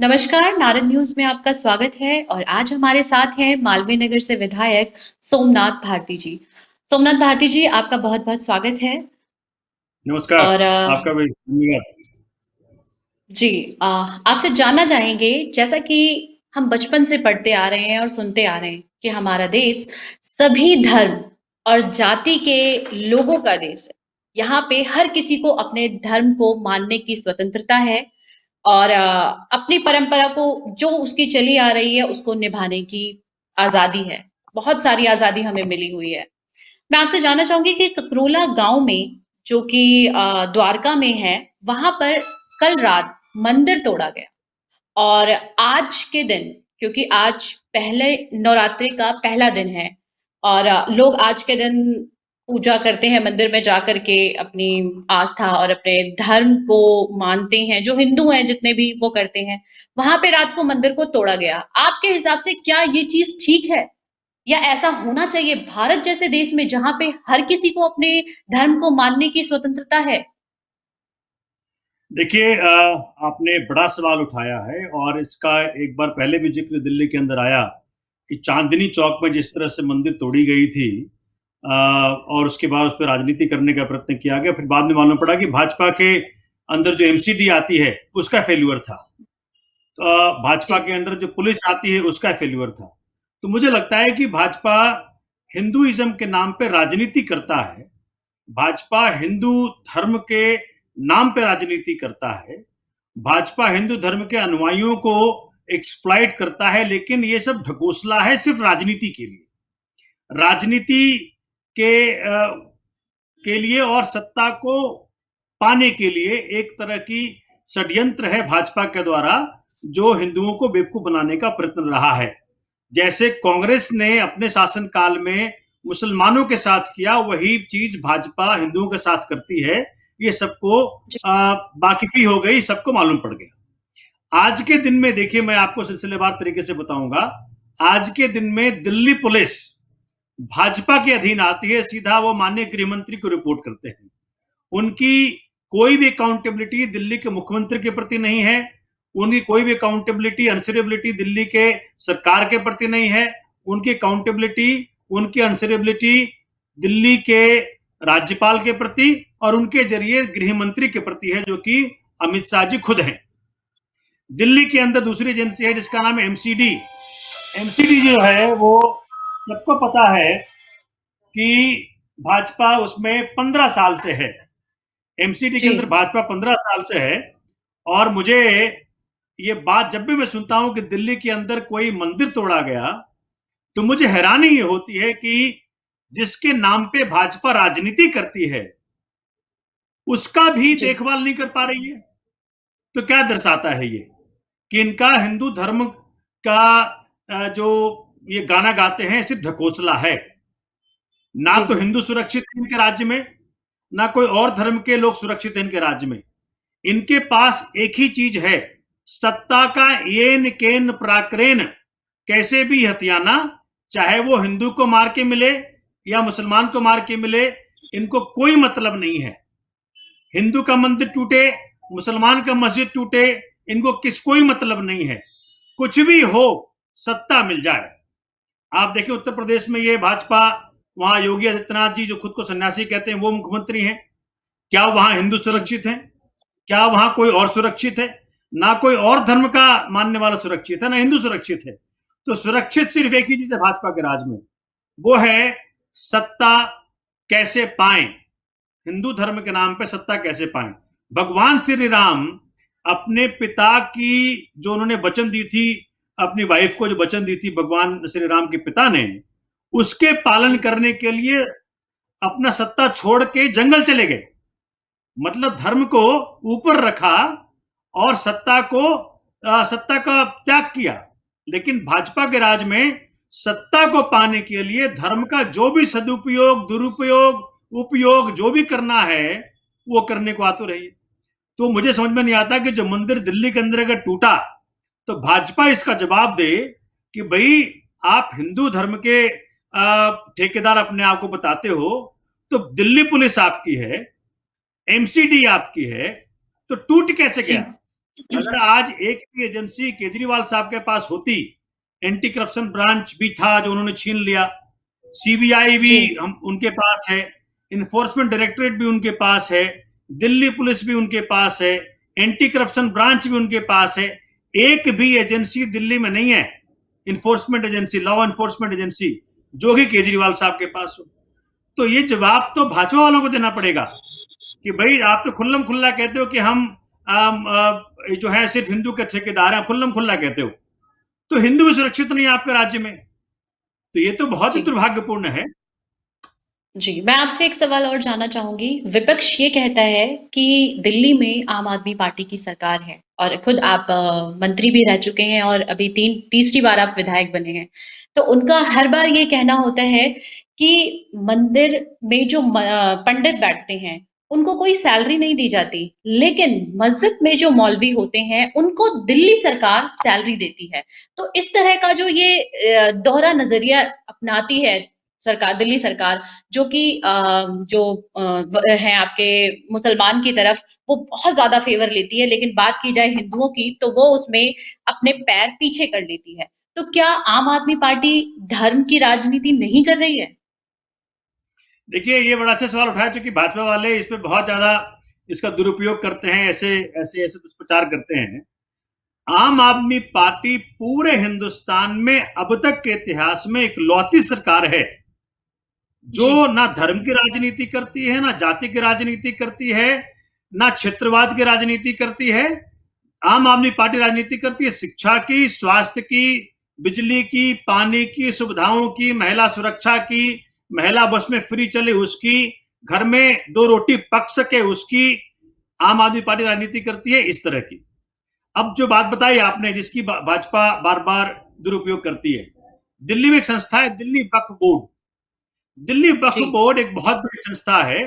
नमस्कार, नारद न्यूज़ में आपका स्वागत है और आज हमारे साथ हैं मालवीय नगर से विधायक सोमनाथ भारती जी। सोमनाथ भारती जी, आपका बहुत-बहुत स्वागत है नमस्कार। और आपका भी धन्यवाद। जी आपसे जानना चाहेंगे जैसा कि हम बचपन से पढ़ते आ रहे हैं और सुनते आ रहे हैं कि हमारा देश सभी धर्म और जाति के लोगों का देश है। यहाँ पे हर किसी को अपने धर्म को मानने की स्वतंत्रता है और अपनी परंपरा को जो उसकी चली आ रही है उसको निभाने की आजादी है। बहुत सारी आजादी हमें मिली हुई है। मैं आपसे जानना चाहूंगी कि ककरोला गांव में जो कि द्वारका में है, वहां पर कल रात मंदिर तोड़ा गया और आज के दिन, क्योंकि आज पहले नवरात्रि का पहला दिन है और लोग आज के दिन पूजा करते हैं मंदिर में जाकर के, अपनी आस्था और अपने धर्म को मानते हैं। जो हिंदू हैं जितने भी वो करते हैं, वहां पे रात को मंदिर को तोड़ा गया। आपके हिसाब से क्या ये चीज ठीक है या ऐसा होना चाहिए भारत जैसे देश में जहां पे हर किसी को अपने धर्म को मानने की स्वतंत्रता है? देखिए, आपने बड़ा सवाल उठाया है और इसका एक बार पहले भी ज़िक्र दिल्ली के अंदर आया कि चांदनी चौक में जिस तरह से मंदिर तोड़ी गई थी, और उसके बाद उस पे राजनीति करने का प्रयत्न किया गया। फिर बाद में मालूम पड़ा कि भाजपा के अंदर जो एमसीडी आती है, उसका फेल्योर था। भाजपा जी, के अंदर जो पुलिस आती है, उसका फेल्योर था। तो मुझे लगता है कि भाजपा हिंदुइज़्म के नाम पे राजनीति करता है। भाजपा हिंदू धर्म के नाम पे राजनीति करता है। भाजपा हिंदू धर्म के अनुयायियों को एक्सप्लॉइट करता है, लेकिन ये सब ढकोसला है सिर्फ राजनीति के लिए। राजनीति के के लिए और सत्ता को पाने के लिए एक तरह की षड्यंत्र है भाजपा के द्वारा, जो हिंदुओं को बेवकूफ बनाने का प्रयत्न रहा है। जैसे कांग्रेस ने अपने शासनकाल में मुसलमानों के साथ किया, वही चीज भाजपा हिंदुओं के साथ करती है। ये सबको जी, वाकिफी हो गई, सबको मालूम पड़ गया। आज के दिन में देखिए, मैं आपको सिलसिलेवार तरीके से बताऊंगा। आज के दिन में दिल्ली पुलिस भाजपा के अधीन आती है, सीधा वो माननीय गृह मंत्री को रिपोर्ट करते हैं। उनकी कोई भी अकाउंटेबिलिटी दिल्ली के मुख्यमंत्री के प्रति नहीं है। उनकी कोई भी अकाउंटेबिलिटी, आंसरेबिलिटी दिल्ली के सरकार के प्रति नहीं है। उनकी अकाउंटेबिलिटी, उनकी आंसरेबिलिटी दिल्ली के राज्यपाल के प्रति और उनके जरिए गृह मंत्री के प्रति है, जो कि अमित शाह जी खुद हैं। दिल्ली के अंदर दूसरी एजेंसी है जिसका नाम है एमसीडी। एमसीडी जो है वो, सबको पता है कि भाजपा उसमें 15 साल से है। एमसीडी के जी, अंदर भाजपा 15 साल से है। और मुझे ये बात जब भी मैं सुनता हूं कि दिल्ली के अंदर कोई मंदिर तोड़ा गया, तो मुझे हैरानी ये होती है कि जिसके नाम पे भाजपा राजनीति करती है, उसका भी जी, देखभाल नहीं कर पा रही है। तो क्या दर्शाता है ये कि इनका हिंदू धर्म का जो ये गाना गाते हैं, सिर्फ ढकोसला है। ना जी, तो हिंदू सुरक्षित है इनके राज्य में, ना कोई और धर्म के लोग सुरक्षित हैं इनके राज्य में। इनके पास एक ही चीज है, सत्ता का येन केन पराक्रेन, कैसे भी हथियाना, चाहे वो हिंदू को मार के मिले या मुसलमान को मार के मिले, इनको कोई मतलब नहीं है। हिंदू का मंदिर टूटे, मुसलमान का मस्जिद टूटे, इनको किस कोई मतलब नहीं है। कुछ भी हो, सत्ता मिल जाए। आप देखिए उत्तर प्रदेश में ये भाजपा, वहां योगी आदित्यनाथ जी जो खुद को सन्यासी कहते हैं, वो मुख्यमंत्री हैं। क्या वहां हिंदू जी, सुरक्षित हैं? क्या वहां कोई और सुरक्षित है? ना कोई और धर्म का मानने वाला सुरक्षित है, ना हिंदू सुरक्षित है। तो सुरक्षित सिर्फ एक ही चीज है भाजपा के राज में, वो है सत्ता कैसे पाए, हिंदू धर्म के नाम पे सत्ता कैसे पाए। भगवान श्री राम अपने पिता की, जो उन्होंने वचन दी थी, अपनी वाइफ को जो वचन दी थी भगवान श्री राम के पिता ने, उसके पालन जी, करने के लिए अपना सत्ता छोड़ के जंगल चले गए। मतलब धर्म को ऊपर रखा और सत्ता का त्याग किया। लेकिन भाजपा के राज में सत्ता को पाने के लिए धर्म का जो भी सदुपयोग, दुरुपयोग, उपयोग जो भी करना है, वो करने को आतुर रही है। तो मुझे समझ में नहीं आता कि जो मंदिर दिल्ली के अंदर अगर टूटा, तो भाजपा इसका जवाब दे कि भाई, आप हिंदू धर्म के ठेकेदार अपने आप को बताते हो, तो दिल्ली पुलिस आपकी है, एमसीडी आपकी है, तो टूट कैसे जी। गया? अगर आज एक भी एजेंसी केजरीवाल साहब के पास होती, एंटी करप्शन ब्रांच भी था जो उन्होंने छीन लिया, सीबीआई भी जी, हम उनके पास है, इन्फोर्समेंट डायरेक्टरेट भी उनके पास है, दिल्ली पुलिस भी उनके पास है, एंटी करप्शन ब्रांच भी उनके पास है, एक भी एजेंसी दिल्ली में नहीं है, enforcement agency, law enforcement agency, जो कि केजरीवाल साहब के पास हो। तो ये जवाब तो भाजपा वालों को देना पड़ेगा कि भाई आप तो खुल्लम खुल्ला कहते हो कि हम जो है सिर्फ हिंदू के ठेकेदार हैं, खुल्लम खुल्ला कहते हो, तो हिंदू भी सुरक्षित नहीं है आपके राज्य में। तो ये तो बहुत ही जी। दुर्भाग्यपूर्ण है। जी, मैं आपसे एक सवाल और जानना चाहूँगी। विपक्ष ये कहता है कि दिल्ली में आम आदमी पार्टी की सरकार है और खुद आप मंत्री भी रह चुके हैं और अभी तीसरी बार आप विधायक बने हैं। तो उनका हर बार ये कहना होता है कि मंदिर में जो पंडित बैठते हैं, उनको कोई सैलरी नहीं दी जाती, लेकिन मस्जिद में जो मौलवी होते हैं, उनको दिल्ली सरकार सैलरी देती है। तो इस तरह का जो ये दोहरा नज़रिया अपनाती है सरकार, दिल्ली सरकार, जो कि जो हैं आपके मुसलमान की तरफ, वो बहुत ज्यादा फेवर लेती है, लेकिन बात की जाए हिंदुओं की तो वो उसमें अपने पैर पीछे कर लेती है। तो क्या आम आदमी पार्टी धर्म की राजनीति नहीं कर रही है? देखिए ये बड़ा अच्छा सवाल उठाया, क्योंकि भाजपा वाले इस पे बहुत ज्यादा इसका दुरुपयोग करते हैं, ऐसे ऐसे ऐसे दुष्प्रचार करते हैं। आम आदमी पार्टी पूरे हिंदुस्तान में अब तक के इतिहास में इकलौती सरकार है जो जी, ना धर्म की राजनीति करती है, ना जाति की राजनीति करती है, ना क्षेत्रवाद की राजनीति करती है। आम आदमी पार्टी राजनीति करती है शिक्षा की, स्वास्थ्य की, बिजली की, पानी की, सुविधाओं की, महिला सुरक्षा की, महिला बस में फ्री चले उसकी, घर में दो रोटी पक सके उसकी। आम आदमी पार्टी राजनीति करती है इस तरह की। अब जो बात बताई आपने, जिसकी भाजपा बार बार दुरुपयोग करती है, दिल्ली में एक संस्था है दिल्ली वक्फ बोर्ड। दिल्ली वक्फ जी, बोर्ड एक बहुत बड़ी संस्था है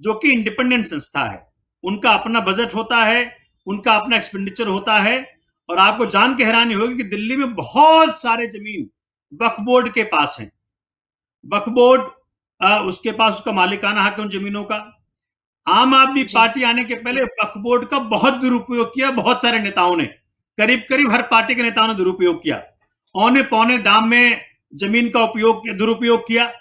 जो कि इंडिपेंडेंट संस्था है। उनका अपना बजट होता है, उनका अपना एक्सपेंडिचर होता है। और आपको जान के हैरानी होगी कि दिल्ली में बहुत सारे जमीन वक्फ बोर्ड के पास है। वक्फ बोर्ड उसके पास उसका मालिकाना हक है उन जमीनों का। आम आदमी जी, पार्टी आने के पहले वक्फ बोर्ड का बहुत दुरुपयोग किया, बहुत सारे नेताओं ने, करीब करीब हर पार्टी के नेताओं ने दुरुपयोग किया, औने पौने दाम में जमीन का उपयोग दुरुपयोग किया।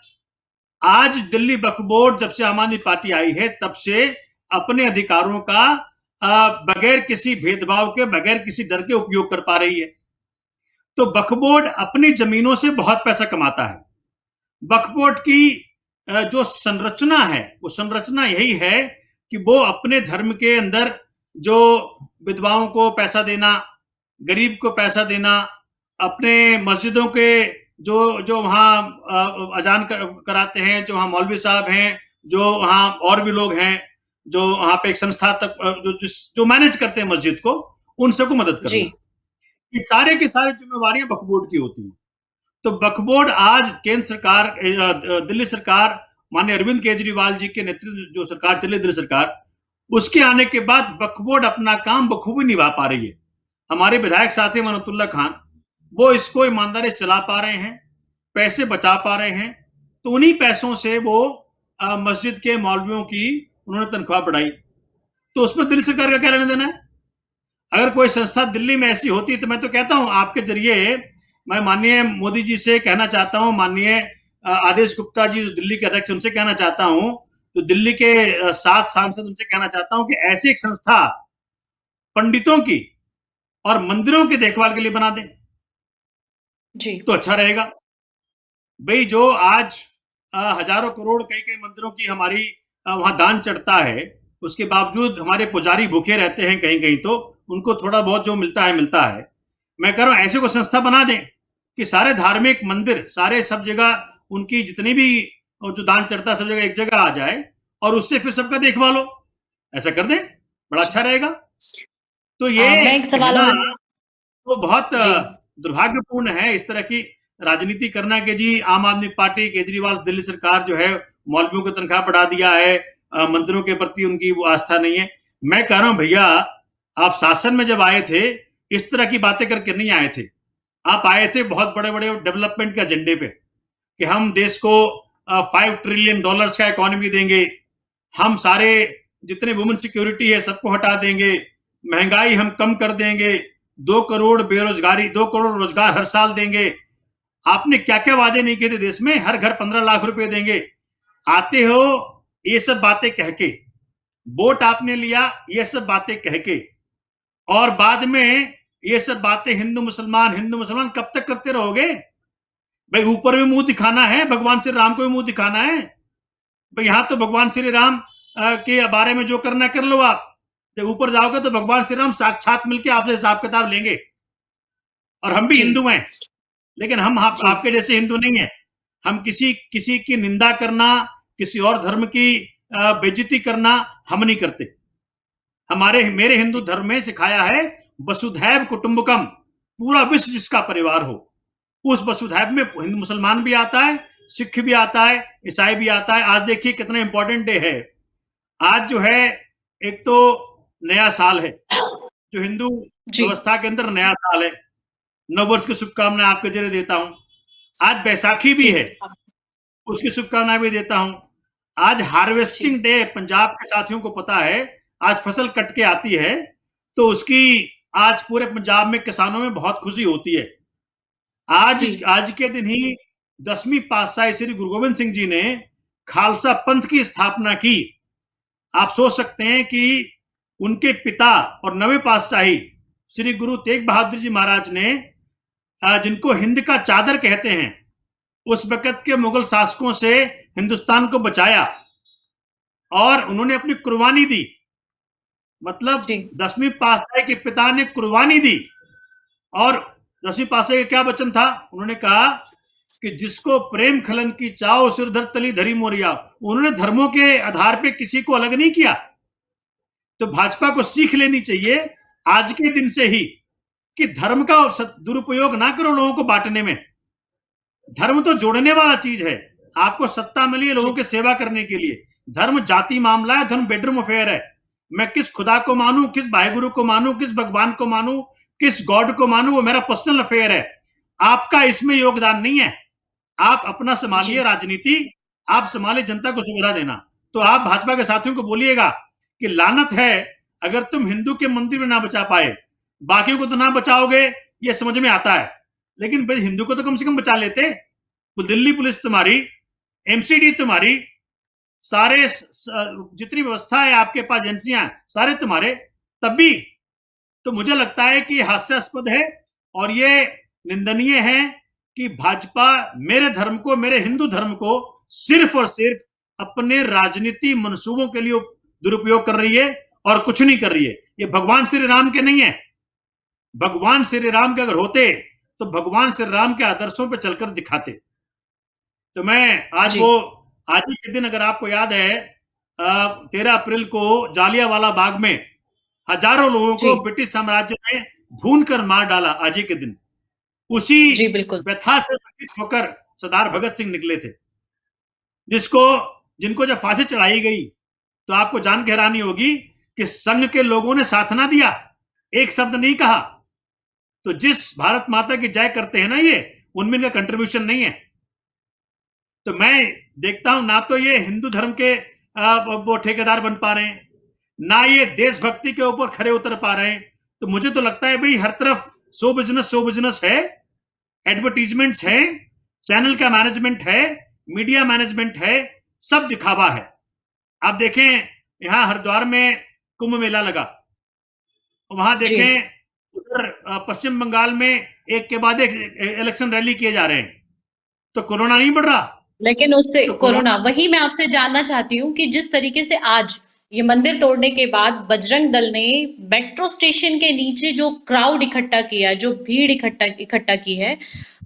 आज दिल्ली वक्फ बोर्ड जब से आम आदमी पार्टी आई है तब से अपने अधिकारों का बगैर किसी भेदभाव के, बगैर किसी डर के उपयोग कर पा रही है। तो वक्फ बोर्ड अपनी जमीनों से बहुत पैसा कमाता है। वक्फ बोर्ड की जो संरचना है वो संरचना यही है कि वो अपने धर्म के अंदर जो विधवाओं को पैसा देना, गरीब को पैसा देना, अपने मस्जिदों के जो जो वहाँ अजान कराते हैं, जो वहाँ मौलवी साहब हैं, जो वहाँ और भी लोग हैं, जो वहाँ पे एक संस्था तक जो मैनेज करते हैं मस्जिद को, उन सबको मदद जी, करना, ये सारे की सारी जिम्मेवारियां वक्फ बोर्ड की होती हैं। तो वक्फ बोर्ड आज केंद्र सरकार, दिल्ली सरकार, माननीय अरविंद केजरीवाल जी के नेतृत्व जो सरकार चली दिल्ली सरकार, उसके आने के बाद वक्फ बोर्ड अपना काम बखूबी निभा पा रही है। हमारे विधायक साथी मनतुल्ला खान, वो इसको ईमानदारी से चला पा रहे हैं, पैसे बचा पा रहे हैं। तो उन्हीं पैसों से वो मस्जिद के मौलवियों की उन्होंने तनख्वाह बढ़ाई। तो उसमें दिल्ली सरकार का क्या लेना देना है? अगर कोई संस्था दिल्ली में ऐसी होती तो मैं तो कहता हूं आपके जरिए मैं माननीय मोदी जी से कहना चाहता हूं, माननीय आदेश गुप्ता जी जो दिल्ली के अध्यक्ष, उनसे कहना चाहता हूं, तो दिल्ली के 7 सांसद, उनसे कहना चाहता हूं कि ऐसी एक संस्था पंडितों की और मंदिरों की देखभाल के लिए बना दें जी, तो अच्छा रहेगा। भाई जो आज हजारों करोड़ कई कई मंदिरों की हमारी वहां दान चढ़ता है, उसके बावजूद हमारे पुजारी भूखे रहते हैं कहीं कहीं, तो उनको थोड़ा बहुत जो मिलता है मिलता है। मैं कह रहा हूं ऐसे को संस्था बना दें कि सारे धार्मिक मंदिर, सारे सब जगह उनकी जितनी भी जो दान चढ़ता है सब जगह एक जगह आ जाए और उससे फिर सबका देखभाल हो। ऐसा कर दें, बड़ा अच्छा रहेगा। तो ये मैं एक सवाल कहना और तो बहुत जी, दुर्भाग्यपूर्ण है इस तरह की राजनीति करना कि जी आम आदमी पार्टी, केजरीवाल, दिल्ली सरकार जो है मौलवियों की तनख्वाह बढ़ा दिया है, मंदिरों के प्रति उनकी वो आस्था नहीं है। मैं कह रहा हूं भैया, आप शासन में जब आए थे इस तरह की बातें करके नहीं आए थे। आप आए थे बहुत बड़े बड़े डेवलपमेंट के एजेंडे पे कि हम देश को $5 ट्रिलियन का इकोनॉमी देंगे, हम सारे जितने वुमेन सिक्योरिटी है सबको हटा देंगे, महंगाई हम कम कर देंगे, 2 करोड़ बेरोजगारी, 2 करोड़ रोजगार हर साल देंगे। आपने क्या क्या वादे नहीं किए थे देश में, हर घर 15 लाख रुपए देंगे। आते हो ये सब बातें कह के, वोट आपने लिया ये सब बातें कह के, और बाद में ये सब बातें हिंदू मुसलमान कब तक करते रहोगे? भाई ऊपर भी मुंह दिखाना है, भगवान श्री राम को भी मुंह दिखाना है। भाई यहाँ तो भगवान श्री राम के बारे में जो करना कर लो आप, जब ऊपर जाओगे तो भगवान श्री राम साक्षात मिलके आपसे हिसाब किताब लेंगे। और हम भी जी हिंदू हैं, लेकिन हम जी आपके जैसे हिंदू नहीं है। हम किसी किसी की निंदा करना, किसी और धर्म की बेइज्जती करना हम नहीं करते। मेरे हिंदू जी धर्म में सिखाया है वसुधैव कुटुंबकम, पूरा विश्व जिसका परिवार हो। उस वसुधैव में हिंदू मुसलमान भी आता है, सिख भी आता है, ईसाई भी आता है। आज देखिए कितना इंपॉर्टेंट डे है। आज जो है, एक तो नया साल है, जो हिंदू जी व्यवस्था के अंदर नया साल है। नववर्ष की शुभकामनाएं आपके जरिए देता हूं। आज बैसाखी भी जी है, उसकी शुभकामनाएं भी देता हूं। आज जी हार्वेस्टिंग डे, पंजाब के साथियों को पता है, आज फसल कट के आती है, तो उसकी आज पूरे पंजाब में किसानों में बहुत खुशी होती है। जी आज के दिन ही 10वीं पातशाही श्री गुरु गोविंद सिंह जी ने खालसा पंथ की स्थापना की। आप सोच सकते हैं कि उनके पिता और 9वें पातशाही श्री गुरु तेग बहादुर जी महाराज ने, जिनको हिंद का चादर कहते हैं, उस वक्त के मुगल शासकों से हिंदुस्तान को बचाया और उन्होंने अपनी कुर्बानी दी। मतलब जी 10वीं पातशाही के पिता ने कुर्बानी दी। और 10वीं पातशाही का क्या वचन था? उन्होंने कहा कि जिसको प्रेम खलन की चाओ सिर धर तली धरी मोरिया। उन्होंने धर्मों के आधार पे किसी को अलग नहीं किया। तो भाजपा को सीख लेनी चाहिए आज के दिन से ही कि धर्म का दुरुपयोग ना करो लोगों को बांटने में। धर्म तो जोड़ने वाला चीज है। आपको सत्ता मिली है लोगों जी की सेवा करने के लिए। धर्म जाति मामला है, धर्म बेडरूम अफेयर है। मैं किस खुदा को मानूं, किस भाईगुरु को मानूं, किस भगवान को मानूं, किस गॉड को मानूं, वो मेरा पर्सनल अफेयर है। आपका इसमें योगदान नहीं है। आप अपना संभालिए जी राजनीति, आप संभालिए जनता को सुविधा देना। तो आप भाजपा के साथियों को बोलिएगा कि लानत है अगर तुम हिंदू के मंदिर में ना बचा पाए, बाकियों को तो ना बचाओगे, ये समझ में आता है, लेकिन भाई हिंदू को तो कम से कम बचा लेते। तो दिल्ली पुलिस तुम्हारी, एमसीडी तुम्हारी, सारे जितनी व्यवस्था है आपके पास, एजेंसियां सारे तुम्हारे, तब भी। तो मुझे लगता है कि हास्यास्पद है और ये निंदनीय है कि भाजपा मेरे धर्म को, मेरे हिंदू धर्म को सिर्फ और सिर्फ अपने राजनीति मंसूबों के लिए दुरुपयोग कर रही है और कुछ नहीं कर रही है। ये भगवान श्री राम के नहीं है। भगवान श्री राम के अगर होते तो भगवान श्री राम के आदर्शों पर चलकर दिखाते। तो मैं जी आज ही के दिन, अगर आपको याद है, 13 अप्रैल को जालियांवाला बाग में हजारों लोगों जी को ब्रिटिश साम्राज्य ने भून कर मार डाला। आज ही के दिन उसी जी बिल्कुल व्यथा से पीड़ित होकर सरदार भगत सिंह निकले थे, जिसको जिनको जब फांसी चढ़ाई गई तो आपको जान के हैरानी होगी कि संघ के लोगों ने साथ ना दिया, एक शब्द नहीं कहा। तो जिस भारत माता की जय करते हैं ना, ये उनमें इनका कंट्रीब्यूशन नहीं है। तो मैं देखता हूं ना तो ये हिंदू धर्म के वो ठेकेदार बन पा रहे हैं, ना ये देशभक्ति के ऊपर खड़े उतर पा रहे हैं। तो मुझे तो लगता है भाई हर तरफ शो बिजनेस है, एडवर्टीजमेंट्स है, चैनल का मैनेजमेंट है, मीडिया मैनेजमेंट है, सब दिखावा है। आप देखें यहाँ हरिद्वार में कुंभ मेला लगा, वहां जी देखें उधर पश्चिम बंगाल में एक के बाद एक इलेक्शन रैली किए जा रहे हैं। तो कोरोना नहीं बढ़ रहा? लेकिन उससे तो कोरोना, कोरोना, वही मैं आपसे जानना चाहती हूँ कि जिस तरीके से आज ये मंदिर तोड़ने के बाद बजरंग दल ने मेट्रो स्टेशन के नीचे जो क्राउड इकट्ठा किया, जो भीड़ इकट्ठा इकट्ठा की है,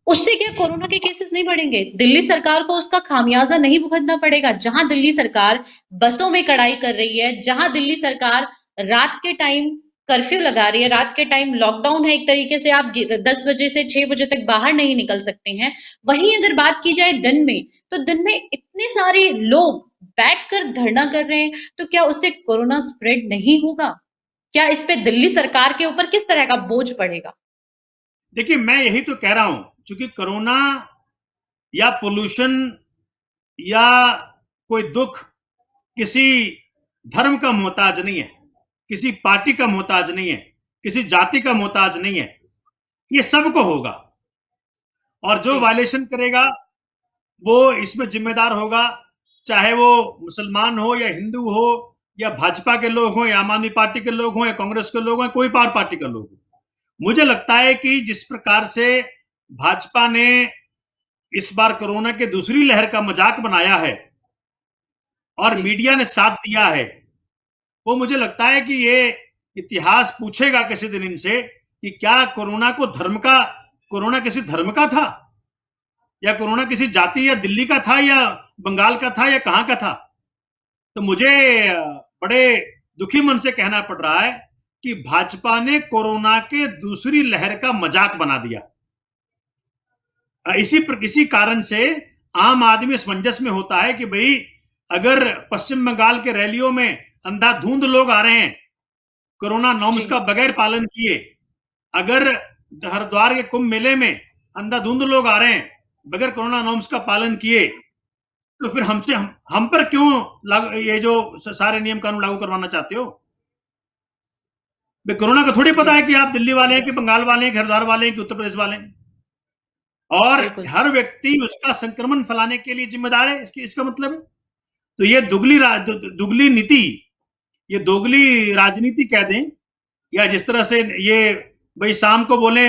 उससे क्या कोरोना के केसेस नहीं बढ़ेंगे? दिल्ली सरकार को उसका खामियाजा नहीं भुगतना पड़ेगा? जहां दिल्ली सरकार बसों में कड़ाई कर रही है, जहां दिल्ली सरकार रात के टाइम कर्फ्यू लगा रही है, रात के टाइम लॉकडाउन है, एक तरीके से आप 10 बजे से 6 बजे तक बाहर नहीं निकल सकते हैं। वहीं अगर बात की जाए दिन में, तो दिन में इतने सारे लोग बैठकर धरना कर रहे हैं, तो क्या उससे कोरोना स्प्रेड नहीं होगा? क्या इस पे दिल्ली सरकार के ऊपर किस तरह का बोझ पड़ेगा? देखिए मैं यही तो कह रहा हूं, क्योंकि कोरोना या पोल्यूशन या कोई दुख किसी धर्म का मोहताज नहीं है। किसी पार्टी का मोहताज नहीं है, किसी जाति का मोहताज नहीं है, ये सबको होगा। और जो जी, वायलेशन करेगा वो इसमें जिम्मेदार होगा, चाहे वो मुसलमान हो या हिंदू हो या भाजपा के लोग हों या आम आदमी पार्टी के लोग हों या कांग्रेस के लोग हों, कोई और पार्टी का लोग हो। मुझे लगता है कि जिस प्रकार से भाजपा ने इस बार कोरोना के दूसरी लहर का मजाक बनाया है और जी, मीडिया ने साथ दिया है, वो मुझे लगता है कि ये इतिहास पूछेगा किसी दिन इनसे कि क्या कोरोना किसी धर्म का था, या कोरोना किसी जाति या दिल्ली का था या बंगाल का था या कहां का था। तो मुझे बड़े दुखी मन से कहना पड़ रहा है कि भाजपा ने कोरोना के दूसरी लहर का मजाक बना दिया। इसी कारण से आम आदमी असमंजस में होता है कि भाई अगर पश्चिम बंगाल के रैलियों में अंधाधुंध लोग आ रहे हैं कोरोना नॉर्म्स का जी, बगैर पालन किए, अगर हरिद्वार के कुंभ मेले में अंधाधुंध लोग आ रहे हैं बगैर कोरोना नॉर्म्स का पालन किए, तो फिर हम पर क्यों ये जो सारे नियम कानून लागू करवाना चाहते हो? कोरोना का थोड़ी पता जी, है कि आप दिल्ली वाले हैं कि बंगाल वाले हैं कि हरिद्वार वाले हैं कि उत्तर प्रदेश वाले हैं। और बिल्कुल, हर व्यक्ति उसका संक्रमण फैलाने के लिए जिम्मेदार है, इसका मतलब है। तो ये दुगली नीति, ये दोगली राजनीति कह दें, या जिस तरह से ये भाई शाम को बोले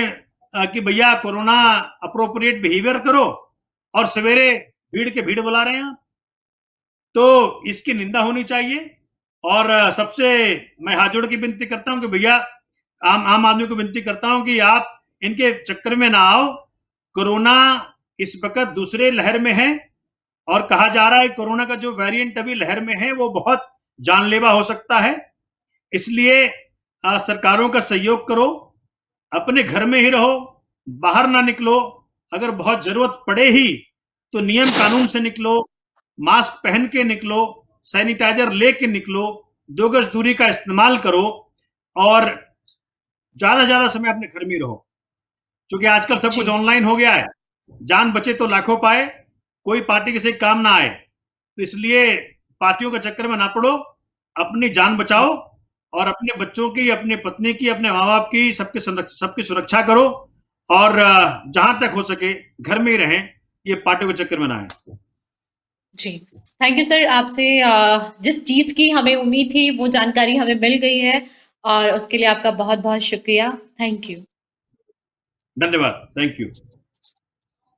कि भैया कोरोना अप्रोप्रिएट बिहेवियर करो और सवेरे भीड़ के भीड़ बुला रहे हैं आप, तो इसकी निंदा होनी चाहिए। और सबसे मैं हाथ जोड़ के विनती करता हूं कि भैया आम आम आदमी को विनती करता हूं कि आप इनके चक्कर में ना आओ। कोरोना इस वक्त दूसरे लहर में है और कहा जा रहा है कोरोना का जो वेरिएंट अभी लहर में है वो बहुत जानलेवा हो सकता है। इसलिए सरकारों का सहयोग करो, अपने घर में ही रहो, बाहर ना निकलो। अगर बहुत जरूरत पड़े ही तो नियम कानून से निकलो, मास्क पहन के निकलो, सैनिटाइजर लेके निकलो, 2 गज दूरी का इस्तेमाल करो और ज्यादा ज्यादा समय अपने घर में ही रहो, क्योंकि आजकल सब कुछ जी, ऑनलाइन हो गया है। जान बचे तो लाखों पाए, कोई पार्टी किसी काम ना आए। तो इसलिए पार्टियों के चक्कर में ना पड़ो, अपनी जान बचाओ जी, और अपने बच्चों की, अपने पत्नी की, अपने माँ बाप की, सबकी सुरक्षा करो। और जहां तक हो सके घर में ही रहें, ये पार्टियों के चक्कर में ना आए। जी। थैंक यू सर, आपसे जिस चीज़ की हमें उम्मीद थी, वो जानकारी हमें मिल गई है और उसके लिए आपका बहुत-बहुत शुक्रिया। Thank you. धन्यवाद, थैंक यू।